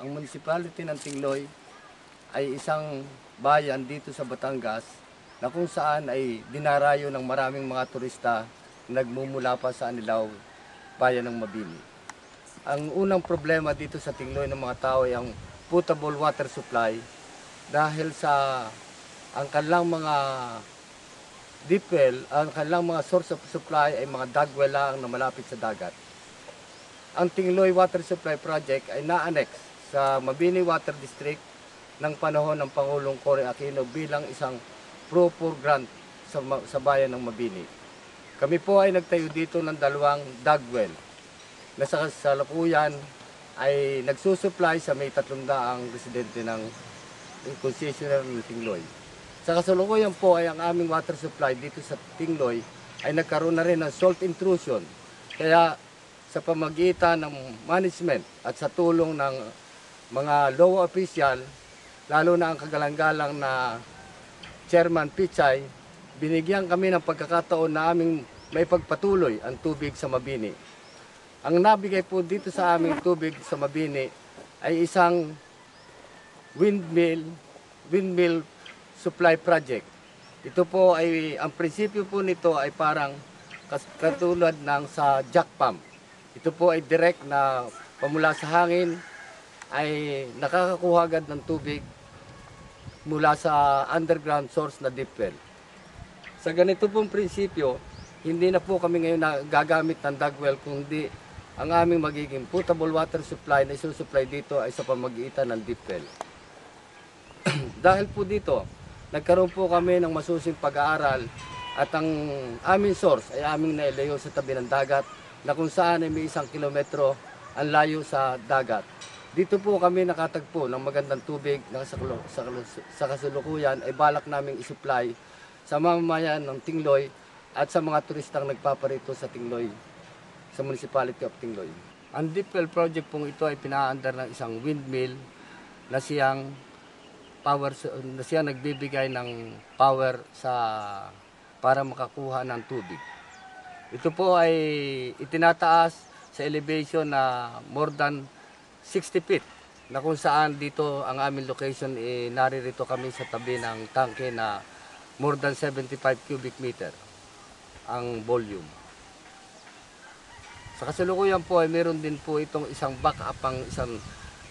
Ang municipality ng Tingloy ay isang bayan dito sa Batangas na kung saan ay dinarayo ng maraming mga turista nagmumula pa sa Anilao, bayan ng Mabini. Ang unang problema dito sa Tingloy ng mga tao ay ang potable water supply dahil sa ang kanilang mga deep well, ang kanilang mga source of supply ay mga dug well lang na malapit sa dagat. Ang Tingloy Water Supply Project ay na-annex sa Mabini Water District ng panahon ng Pangulong Cory Aquino bilang isang pro-poor grant sa bayan ng Mabini. Kami po ay nagtayo dito ng dalawang dug well na sa kasalukuyan ay nagsusupply sa may 300 residente ng concessionaire ng Tingloy. Sa kasalukuyan po ay ang aming water supply dito sa Tingloy ay nagkaroon na rin ng salt intrusion. Kaya sa pamagitan ng management at sa tulong ng mga law official, lalo na ang kagalang-galang na Chairman Pichay, binigyan kami ng pagkakataon na aming may pagpatuloy ang tubig sa Mabini. Ang nabigay po dito sa aming tubig sa Mabini ay isang windmill supply project. Ito po ay, ang prinsipyo po nito ay parang katulad ng sa jack pump. Ito po ay direct na pamula sa hangin ay nakakakuha agad ng tubig mula sa underground source na deep well. Sa ganito pong prinsipyo, hindi na po kami ngayon gagamit ng dug well, kundi ang aming magiging potable water supply na isusupply dito ay sa pamagitan ng deep well. Dahil po dito, nagkaroon po kami ng masusing pag-aaral at ang aming source ay aming nailayo sa tabi ng dagat na kung saan ay may 1 kilometro ang layo sa dagat. Dito po kami nakatagpo ng magandang tubig na sa kasalukuyan ay balak naming isupply sa mamamayan ng Tingloy at sa mga turistang nagpaparito sa Tingloy, sa Municipality of Tingloy. Ang deep well project pong ito ay pinaandar ng isang windmill na siyang nagbibigay ng power para makakuha ng tubig. Ito po ay itinataas sa elevation na more than 60 feet na kung saan dito ang aming location naririto kami sa tabi ng tangke na more than 75 cubic meter ang volume. Sa kasalukuyan po ay meron din po itong isang backup ang isang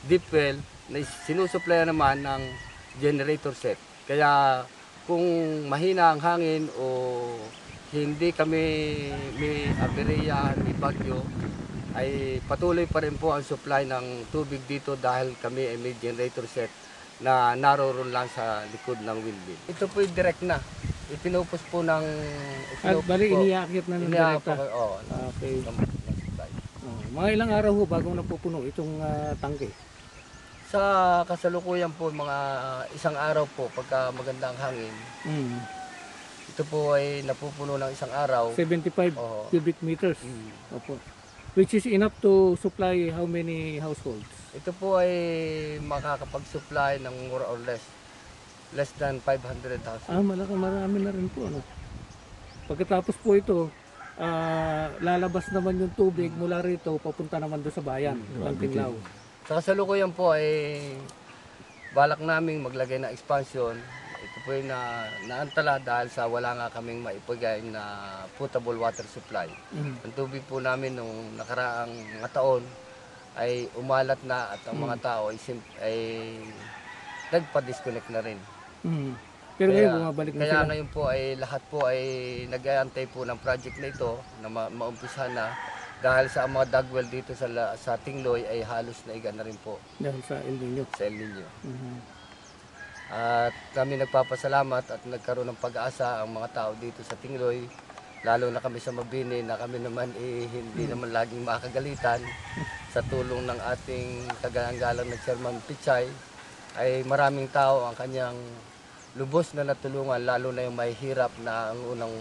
deep well na sinusupply naman ng generator set. Kaya kung mahina ang hangin o hindi kami may aberya, may bagyo, ay patuloy pa rin po ang supply ng tubig dito dahil kami ay may generator set na naroon lang sa likod ng windmill. Ito po yung direct na. Ipinupos po ng... Bali, iniakit na ng direkta. Oo. Okay. Mga ilang araw ho bago napupuno itong tangke? Sa kasalukuyan po, mga isang araw po, pagka maganda ang hangin, ito po ay napupuno ng isang araw. 75 cubic meters. Opo. Which is enough to supply how many households? Ito po ay makakapag-supply ng more or less than 500,000. Marami na rin po. Ano? Pagkatapos po ito, lalabas naman yung tubig mula rito, papunta naman doon sa bayan, ng Tinglao. Sa kasalukuyan po ay balak naming maglagay ng expansion. Ito po ay naantala dahil sa wala nga kaming maipagay na potable water supply. Ang tubig po namin nung nakaraang mga taon ay umalat na at ang mga tao ay nagpa-disconnect na rin. Pero ngayon bumabalik na sila. Kaya ngayon po ay lahat po ay nag-aantay po ng project na ito na maumpisahan na dahil sa mga dug well dito sa Tingloy ay halos naiga na rin po. Dahil sa El Nino. Sa El Nino. At kami nagpapasalamat at nagkaroon ng pag-asa ang mga tao dito sa Tingloy lalo na kami sa Mabini na kami naman hindi naman laging makagalitan sa tulong ng ating kagalang-galang na Chairman Pichay, ay maraming tao ang kanyang lubos na natulungan, lalo na yung mahihirap na ang unang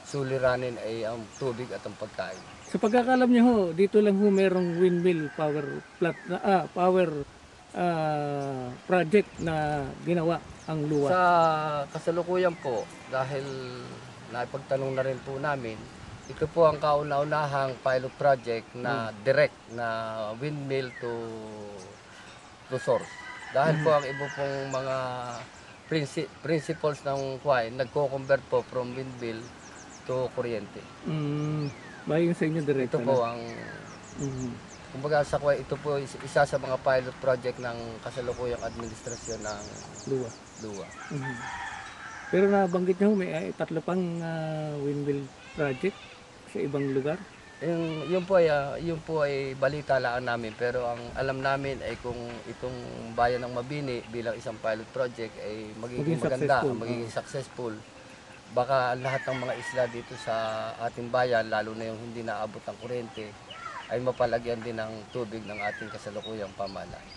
suliranin ay ang tubig at ang pagkain. Sa pagkakalam niyo ho, dito lang ho merong windmill power project na ginawa ang luwa. Sa kasalukuyan po, dahil naipagtanong na rin po namin, ito po ang kauna-unahang pilot project na direct na windmill to source. Dahil po ang iba pong mga principles ng Kuwait, nagko-convert po from windmill to kuryente. Bayo sa inyo direct. Ito po ang, kumbaga sa Kuwait, ito po isa sa mga pilot project ng kasalukuyang administrasyon ng luwa. Luwa. Pero nabanggit niyo may tatlo pang windmill project sa ibang lugar. Yun po ay balita lang namin, pero ang alam namin ay kung itong bayan ng Mabini bilang isang pilot project ay magiging maganda, magiging successful. Baka lahat ng mga isla dito sa ating bayan, lalo na yung hindi naabot ng kuryente, ay mapalagyan din ng tubig ng ating kasalukuyang pamahalaan.